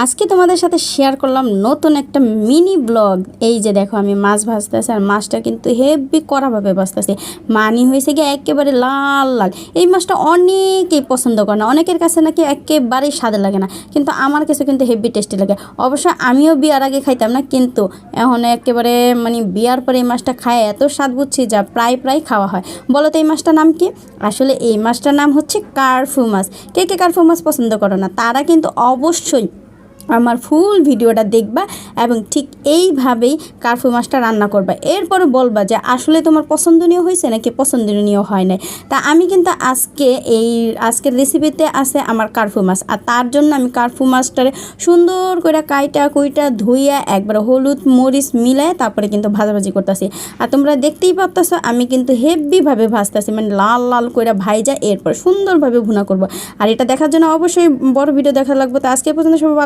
আজকে তোমাদের সাথে শেয়ার করলাম নতুন একটা মিনি ব্লগ। এই যে দেখো আমি মাছ ভাজতেছি, আর মাছটা কিন্তু হেভি কড়াভাবে ভাজতেছি। মানি হয়েছে গিয়ে একেবারে লাল লাল। এই মাছটা অনেকেই পছন্দ করে না, অনেকের কাছে নাকি একেবারেই স্বাদে লাগে না, কিন্তু আমার কাছে কিন্তু হেভি টেস্টি লাগে। অবশ্য আমিও বিয়ার আগে খাইতাম না, কিন্তু এখন একেবারে মানে বিয়ার পরে এই মাছটা খায় এত স্বাদ বুঝছি যা প্রায় খাওয়া হয়। বলো তো এই মাছটার নাম কি? আসলে এই মাছটার নাম হচ্ছে কার্ফু মাছ। কে কে কার্ফু মাছ পছন্দ করো না তারা কিন্তু অবশ্যই আমার ফুল ভিডিওটা দেখবা এবং ঠিক এইভাবেই কার্ফু মাছটা রান্না করবা। এরপরে বলবা যে আসলে তোমার পছন্দনীয় হয়েছে নাকি পছন্দনীয় হয় নাই। তা আমি কিন্তু আজকের রেসিপিতে আছে আমার কার্ফু মাছ, আর তার জন্য আমি কার্ফু মাছটারে সুন্দর করে কাইটা কুইটা ধুইয়া একবার হলুদ মরিচ মিলায় তারপরে কিন্তু ভাজাভাজি করতেছি। আর তোমরা দেখতেই পাচ্ছ আমি কিন্তু হেভিভাবে ভাজতেছি, মানে লাল লাল করে ভাইজা এরপর সুন্দরভাবে ভুনা করব। আর এটা দেখার জন্য অবশ্যই বড় ভিডিও দেখা লাগবে। তো আজকে পর্যন্ত সবাই